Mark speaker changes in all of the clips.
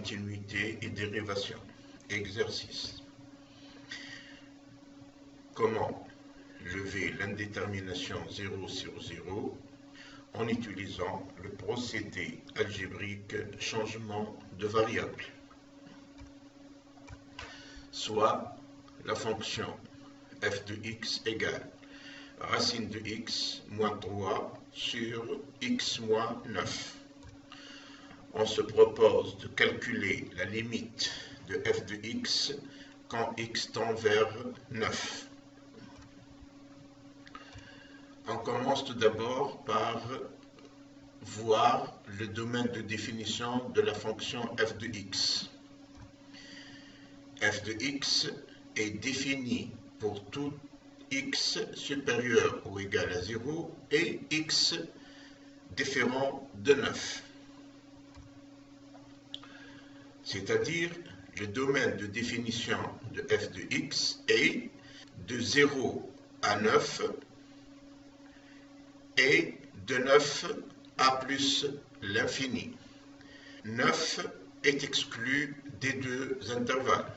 Speaker 1: continuité et dérivation. Exercice. Comment lever l'indétermination 0 sur 0 en utilisant le procédé algébrique changement de variable, soit la fonction f de x égale racine de x moins 3 sur x moins 9. On se propose de calculer la limite de f de x quand x tend vers 9. On commence tout d'abord par voir le domaine de définition de la fonction f de x. F de x est défini pour tout x supérieur ou égal à 0 et x différent de 9. C'est-à-dire, le domaine de définition de f de x est de 0 à 9 et de 9 à plus l'infini. 9 est exclu des deux intervalles.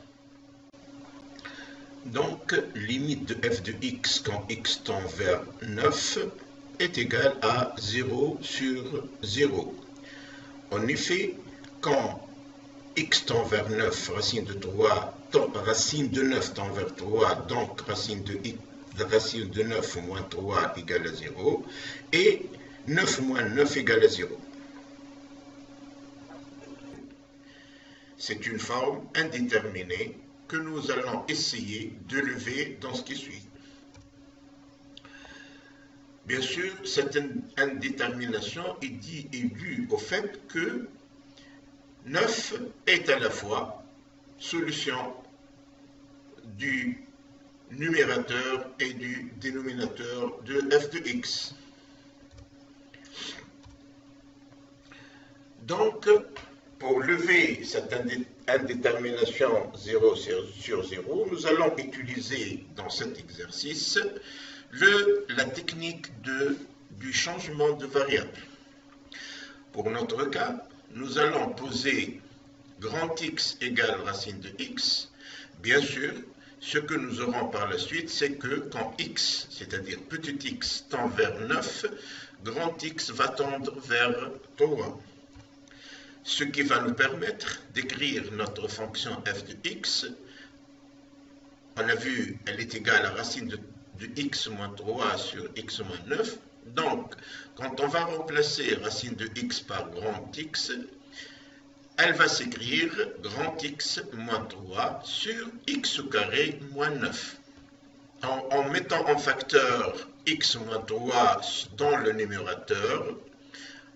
Speaker 1: Donc, limite de f de x quand x tend vers 9 est égale à 0 sur 0. En effet, quand x tend vers 9, racine de 9 tend vers 3, donc racine de 9 moins 3 égale à 0, et 9 moins 9 égale à 0. C'est une forme indéterminée que nous allons essayer de lever dans ce qui suit. Bien sûr, cette indétermination est due au fait que 9 est à la fois solution du numérateur et du dénominateur de f de x. Donc, pour lever cette indétermination 0 sur 0, nous allons utiliser dans cet exercice la technique du changement de variable. Pour notre cas, nous allons poser grand X égale racine de X. Bien sûr, ce que nous aurons par la suite, c'est que quand X, c'est-à-dire petit x, tend vers 9, grand X va tendre vers 3. Ce qui va nous permettre d'écrire notre fonction f de x. On a vu, elle est égale à racine de x moins 3 sur x moins 9. Donc, quand on va remplacer racine de x par grand X, elle va s'écrire grand X moins 3 sur x au carré moins 9. En mettant en facteur x moins 3 dans le numérateur,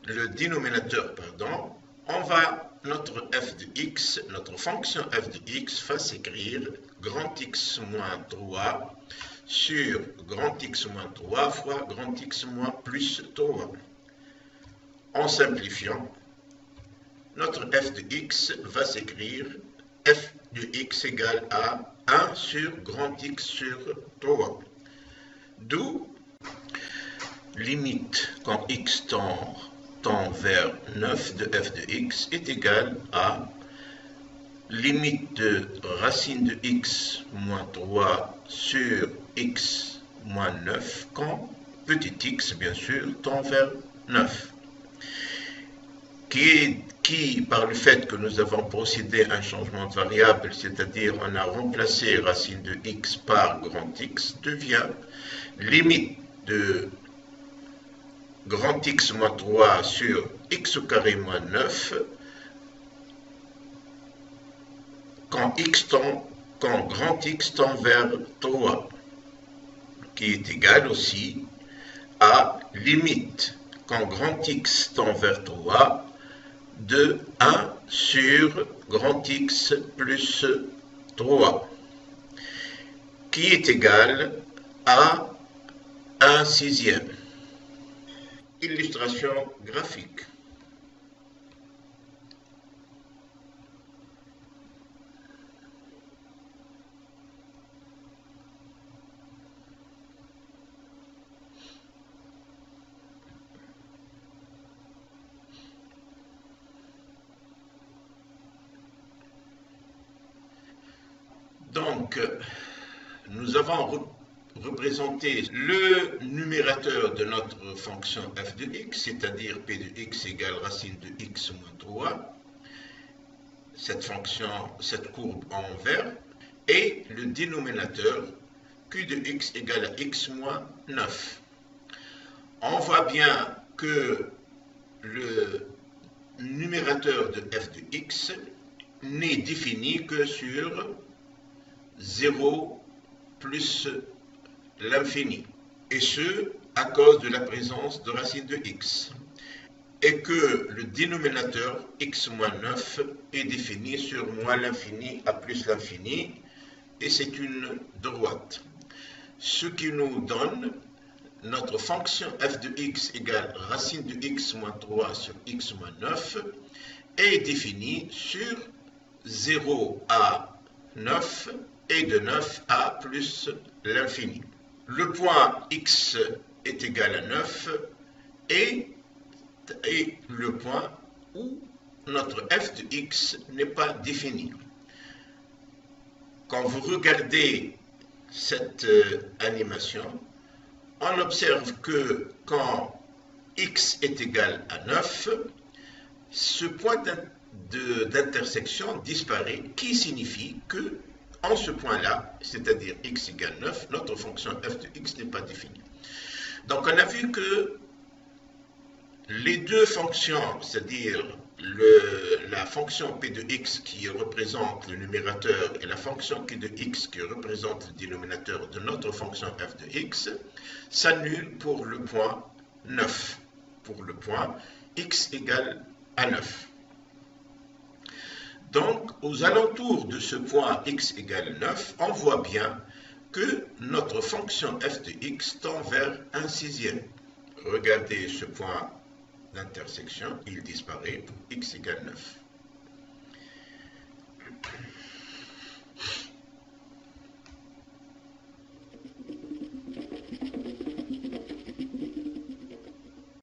Speaker 1: le dénominateur, pardon, notre f de x, notre fonction f de x va s'écrire grand X moins 3 sur grand X moins 3 fois grand X moins plus 3. En simplifiant, notre f de x va s'écrire f de x égale à 1 sur grand X sur 3. D'où limite quand x tend vers 9 de f de x est égal à limite de racine de x moins 3 sur x moins 9 quand petit x, bien sûr, tend vers 9. Qui, par le fait que nous avons procédé à un changement de variable, c'est-à-dire on a remplacé racine de x par grand X, devient limite de grand X moins 3 sur x au carré moins 9 quand grand X tend vers 3, qui est égal aussi à limite quand grand X tend vers 3 de 1 sur grand X plus 3, qui est égal à 1 sixième. Illustration graphique. Donc, nous avons représenté le numérateur de notre fonction f de x, c'est-à-dire p de x égale racine de x moins 3, cette courbe en vert, et le dénominateur q de x égale à x moins 9. On voit bien que le numérateur de f de x n'est défini que sur 0 plus l'infini, et ce à cause de la présence de racine de x, et que le dénominateur x moins 9 est défini sur moins l'infini à plus l'infini, et c'est une droite. Ce qui nous donne notre fonction f de x égale racine de x moins 3 sur x moins 9 est définie sur 0 à 9 et de 9 à plus l'infini. Le point x est égal à 9 et le point où notre f de x n'est pas défini. Quand vous regardez cette animation, on observe que quand x est égal à 9, ce point d'intersection disparaît, qui signifie que en ce point-là, c'est-à-dire x égale 9, notre fonction f de x n'est pas définie. Donc on a vu que les deux fonctions, c'est-à-dire la fonction p de x qui représente le numérateur et la fonction q de x qui représente le dénominateur de notre fonction f de x, s'annulent pour le point 9, pour le point x égale à 9. Donc, aux alentours de ce point x égale 9, on voit bien que notre fonction f de x tend vers un sixième. Regardez ce point d'intersection, il disparaît pour x égale 9.